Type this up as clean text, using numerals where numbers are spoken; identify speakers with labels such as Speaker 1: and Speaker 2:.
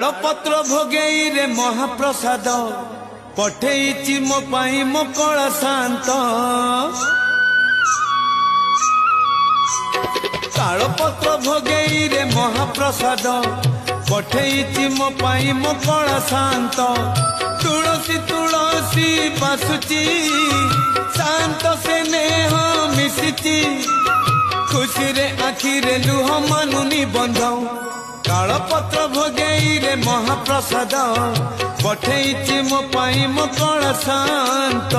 Speaker 1: पत्र भोगई रे महाप्रसाद पठेइछि मो पाई मो कला शांत काल पत्र भोगई रे महाप्रसाद पठेइछि मो पाई मो कला शांत तुलसी तुलसी बासुची शांत से नेह मिशिची खुशी रे आखि रे लुह मानुनी बंधौ काल पत्र भोगई रे महाप्रसाद पठेइछि मो पाई मो कला शांत।